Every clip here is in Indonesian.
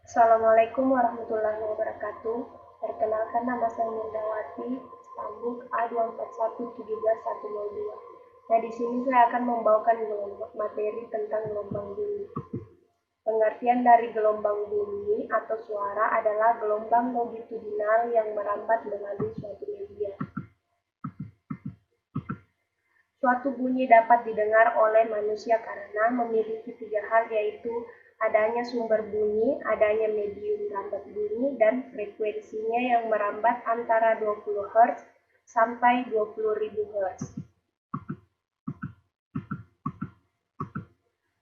Assalamualaikum warahmatullahi wabarakatuh. Perkenalkan, nama saya Nindawati, Stambuk A24117102. Nah, di sini saya akan membawakan materi tentang gelombang bunyi. Pengertian dari gelombang bunyi atau suara adalah gelombang longitudinal yang merambat melalui suatu media. Suatu bunyi dapat didengar oleh manusia karena memiliki tiga hal, yaitu adanya sumber bunyi, adanya medium rambat bunyi, dan frekuensinya yang merambat antara 20 Hz sampai 20.000 Hz.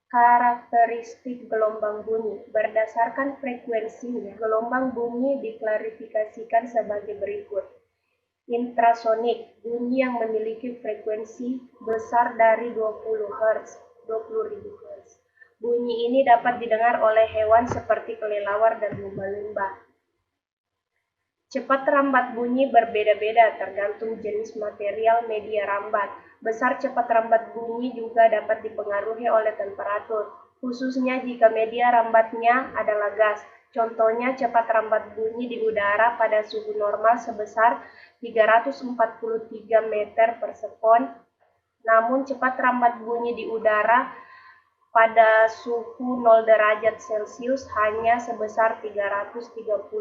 Karakteristik gelombang bunyi. Berdasarkan frekuensinya, gelombang bunyi diklasifikasikan sebagai berikut. Intrasonik, bunyi yang memiliki frekuensi besar dari 20 Hz, 20.000 Hz. Bunyi ini dapat didengar oleh hewan seperti kelelawar dan lumba-lumba. Cepat rambat bunyi berbeda-beda tergantung jenis material media rambat. Besar cepat rambat bunyi juga dapat dipengaruhi oleh temperatur, khususnya jika media rambatnya adalah gas. Contohnya, cepat rambat bunyi di udara pada suhu normal sebesar 343 meter per sekon, namun cepat rambat bunyi di udara pada suhu 0 derajat Celcius hanya sebesar 331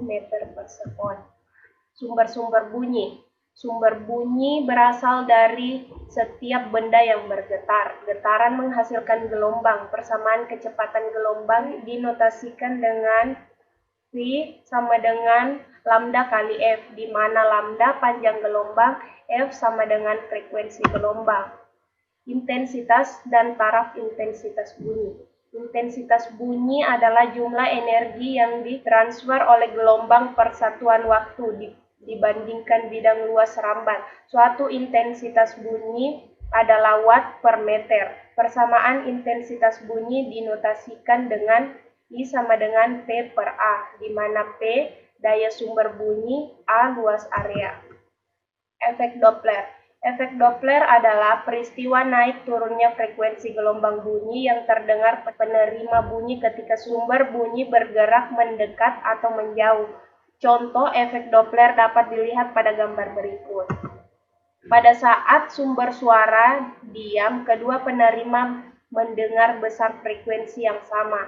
meter per sekon. Sumber-sumber bunyi. Sumber bunyi berasal dari setiap benda yang bergetar. Getaran menghasilkan gelombang. Persamaan kecepatan gelombang dinotasikan dengan V sama dengan lambda kali F, di mana lambda panjang gelombang, F sama dengan frekuensi gelombang. Intensitas dan taraf intensitas bunyi. Intensitas bunyi adalah jumlah energi yang ditransfer oleh gelombang per satuan waktu dibandingkan bidang luas rambat. Suatu intensitas bunyi adalah watt per meter. Persamaan intensitas bunyi dinotasikan dengan I sama dengan P per A, di mana P daya sumber bunyi, A luas area. Efek Doppler. Efek Doppler adalah peristiwa naik turunnya frekuensi gelombang bunyi yang terdengar penerima bunyi ketika sumber bunyi bergerak mendekat atau menjauh. Contoh efek Doppler dapat dilihat pada gambar berikut. Pada saat sumber suara diam, kedua penerima mendengar besar frekuensi yang sama.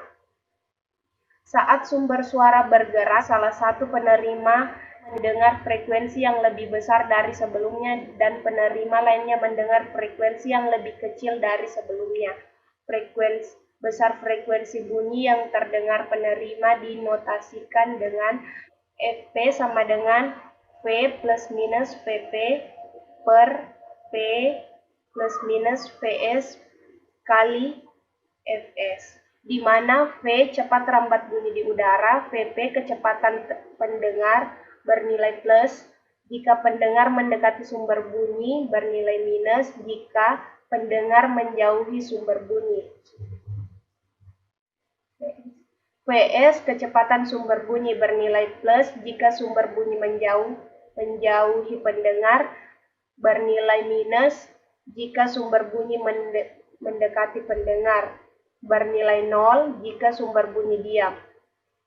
Saat sumber suara bergerak, salah satu penerima mendengar frekuensi yang lebih besar dari sebelumnya dan penerima lainnya mendengar frekuensi yang lebih kecil dari sebelumnya. Besar frekuensi bunyi yang terdengar penerima dinotasikan dengan Fp sama dengan V plus minus Vp per P plus minus Vs kali Fs, di mana V cepat rambat bunyi di udara, Vp kecepatan pendengar bernilai plus jika pendengar mendekati sumber bunyi, bernilai minus jika pendengar menjauhi sumber bunyi. Vs kecepatan sumber bunyi bernilai plus jika sumber bunyi menjauhi pendengar, bernilai minus jika sumber bunyi mendekati pendengar, bernilai 0 jika sumber bunyi diam.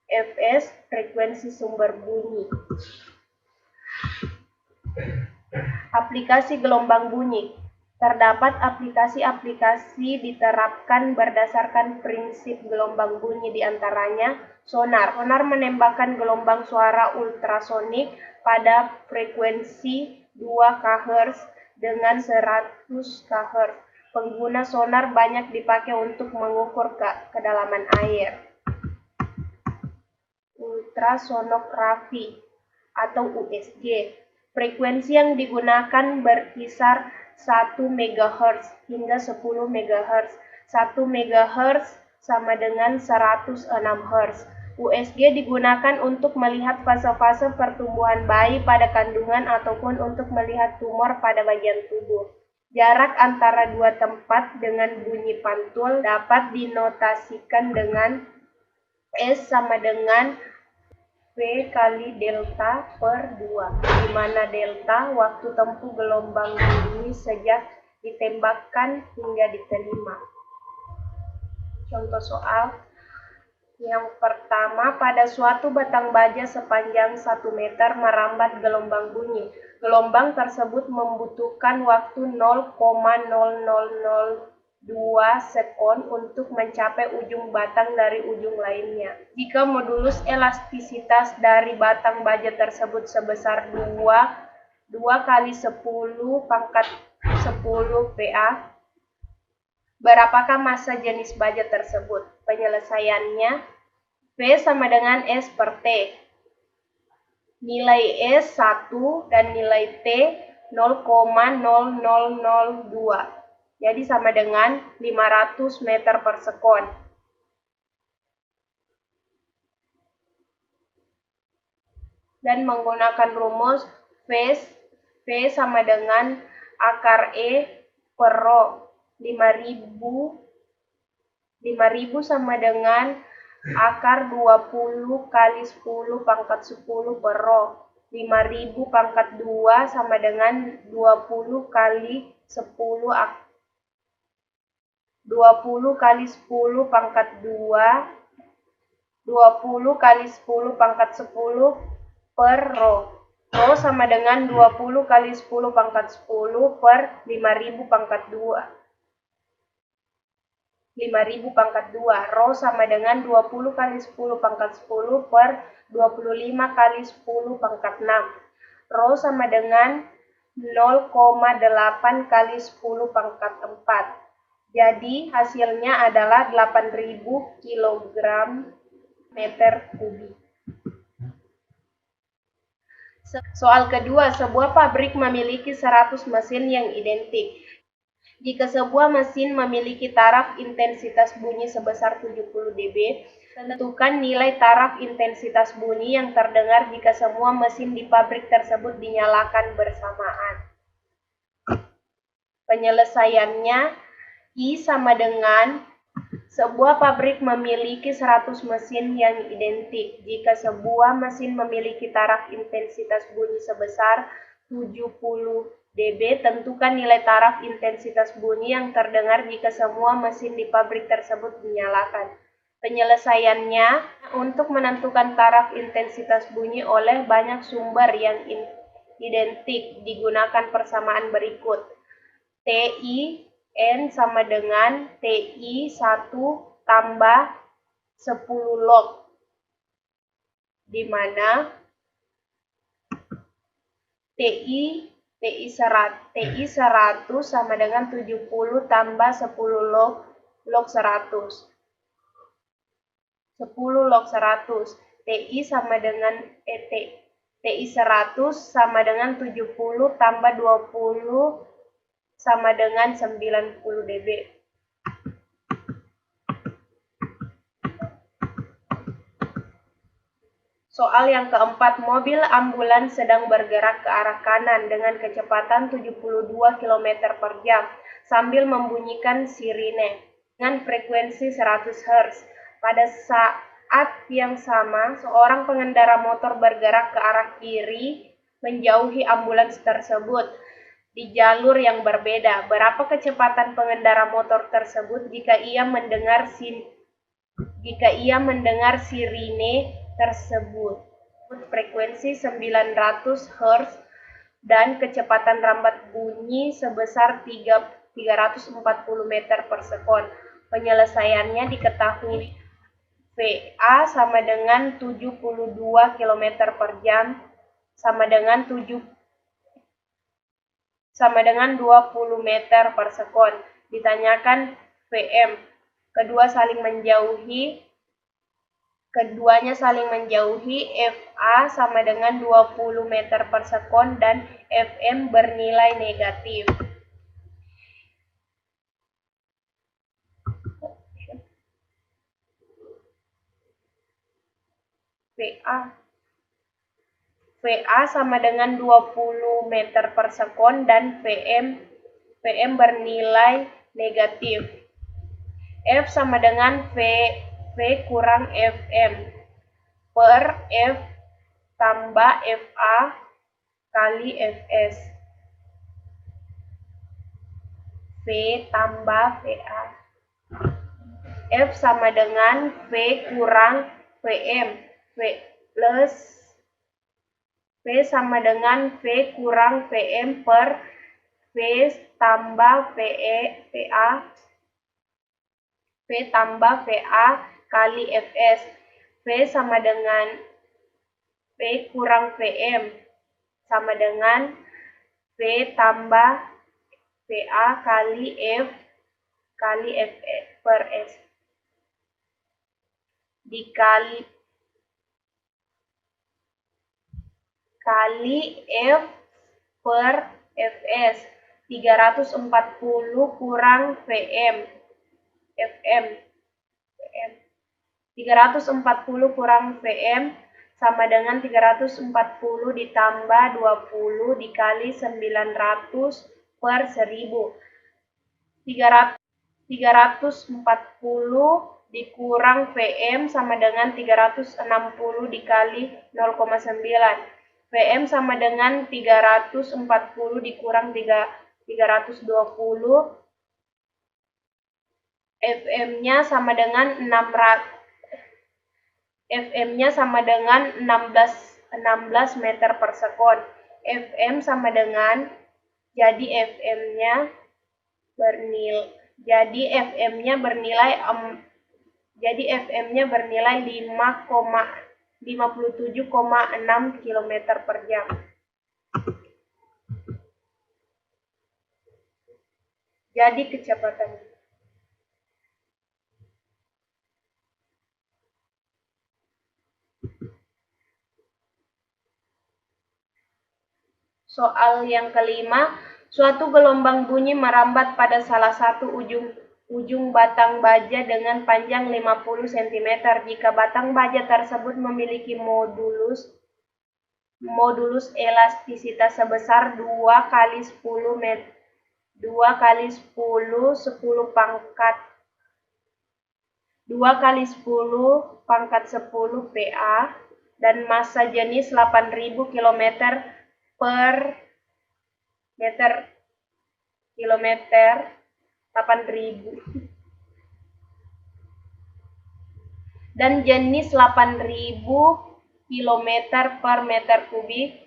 Fs frekuensi sumber bunyi. Aplikasi gelombang bunyi. Terdapat aplikasi-aplikasi diterapkan berdasarkan prinsip gelombang bunyi, diantaranya sonar. Sonar menembakkan gelombang suara ultrasonik pada frekuensi 2 kHz dengan 100 kHz. Pengguna sonar banyak dipakai untuk mengukur kedalaman air. Ultrasonografi atau USG. Frekuensi yang digunakan berkisar 1 MHz hingga 10 MHz. 1 MHz sama dengan 106 Hz. USG digunakan untuk melihat fase-fase pertumbuhan bayi pada kandungan ataupun untuk melihat tumor pada bagian tubuh. Jarak antara dua tempat dengan bunyi pantul dapat dinotasikan dengan S sama dengan V kali delta per 2, di mana delta waktu tempuh gelombang bunyi sejak ditembakkan hingga diterima. Contoh soal, Yang pertama, pada suatu batang baja sepanjang 1 meter merambat gelombang bunyi. Gelombang tersebut membutuhkan waktu 0,0002 sekon untuk mencapai ujung batang dari ujung lainnya. Jika modulus elastisitas dari batang baja tersebut sebesar 2 kali 10 pangkat 10 PA, berapakah massa jenis baja tersebut? Penyelesaiannya, V sama dengan S per T. Nilai S 1 dan nilai T 0,0002. Jadi sama dengan 500 meter per sekon. Dan menggunakan rumus V sama dengan akar E per Rho. 5000 sama dengan akar 20 kali 10 pangkat 10 per Rho. 5000 pangkat 2 sama dengan 20 kali 10 kali 10 pangkat 2, 20 kali 10 pangkat 10 per Rho. Rho sama dengan 20 kali 10 pangkat 10 per 5000 pangkat 2. 5000 pangkat 2. Rho sama dengan 20 kali 10 pangkat 10 per 25 kali 10 pangkat 6. Rho sama dengan 0,8 kali 10 pangkat 4. Jadi hasilnya adalah 8000 kg meter kubik. Soal kedua, sebuah pabrik memiliki 100 mesin yang identik. Jika sebuah mesin memiliki taraf intensitas bunyi sebesar 70 dB, tentukan nilai taraf intensitas bunyi yang terdengar jika semua mesin di pabrik tersebut dinyalakan bersamaan. Penyelesaiannya, I sama dengan sebuah pabrik memiliki 100 mesin yang identik. Jika sebuah mesin memiliki taraf intensitas bunyi sebesar 70 dB, tentukan nilai taraf intensitas bunyi yang terdengar jika semua mesin di pabrik tersebut dinyalakan. Penyelesaiannya, untuk menentukan taraf intensitas bunyi oleh banyak sumber yang identik, digunakan persamaan berikut. TI N sama dengan TI 1 tambah 10 log, di mana TI 100 sama dengan 70 tambah 10 log 100. 10 log 100. TI sama dengan TI 100 sama dengan 70 tambah 20 sama dengan 90 dB. Soal yang keempat, mobil ambulans sedang bergerak ke arah kanan dengan kecepatan 72 km per jam sambil membunyikan sirine dengan frekuensi 100 Hz. Pada saat yang sama, seorang pengendara motor bergerak ke arah kiri menjauhi ambulans tersebut di jalur yang berbeda. Berapa kecepatan pengendara motor tersebut jika ia mendengar sirine tersebut? Frekuensi 900 Hz dan kecepatan rambat bunyi sebesar 340 meter per sekon. Penyelesaiannya diketahui. VA sama dengan 72 km per jam sama dengan 20 meter per sekon. Ditanyakan VM. Keduanya saling menjauhi, FA sama dengan 20 meter per sekon dan FM bernilai negatif. VA sama dengan 20 meter per sekon dan VM bernilai negatif. F sama dengan V kurang FM per F tambah FA kali Fs. V tambah VA. F sama dengan V kurang Vm. V sama dengan V kurang Vm per V tambah VA kali Fs. V sama dengan V kurang Vm sama dengan V tambah VA kali F kali Fs per S dikali F per Fs. 340 kurang Fm 340 kurang Vm sama dengan 340 ditambah 20 dikali 900 per 1000. 340 dikurang Vm sama dengan 360 dikali 0,9. Vm sama dengan 340 dikurang 320. Fm-nya sama dengan 16 meter per sekon. Fm sama dengan jadi Fm-nya bernilai 57,6 km per jam. Jadi kecepatannya. Soal yang kelima, suatu gelombang bunyi merambat pada salah satu ujung batang baja dengan panjang 50 cm. Jika batang baja tersebut memiliki modulus elastisitas sebesar 2 kali 10 pangkat 10 PA dan massa jenis 8.000 km per kilometer 8.000 dan jenis 8.000 km per meter kubik.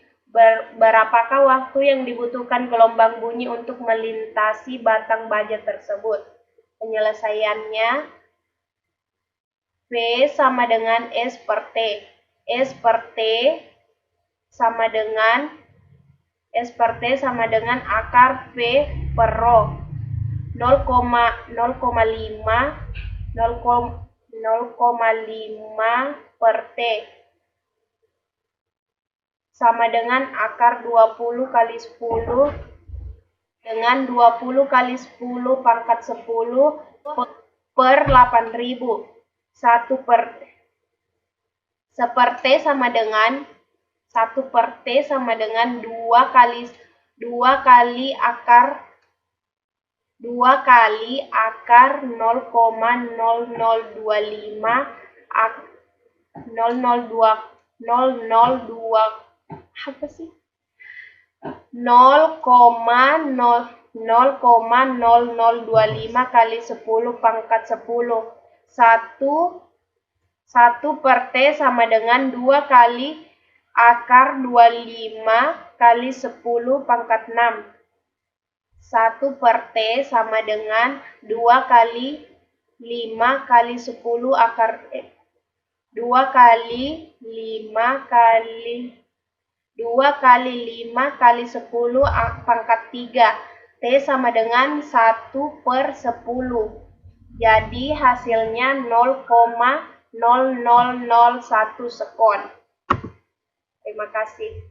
Berapakah waktu yang dibutuhkan gelombang bunyi untuk melintasi batang baja tersebut? Penyelesaiannya V sama dengan S per T. S per T sama akar V per Rho 0,5 per T sama dengan akar 20 kali 10 dengan 20 kali 10 pangkat 10 per 8.000. 1 per T sama dengan 2 kali akar 0,0025 kali 10 pangkat 10. 1 per T sama dengan 2 kali akar 25 kali 10 pangkat 6. 1 per T sama dengan 2 kali 5 kali 10 akar 2 kali 5 kali 10 pangkat 3. T sama dengan 1 per 10. Jadi hasilnya 0,0001 sekon. Terima kasih.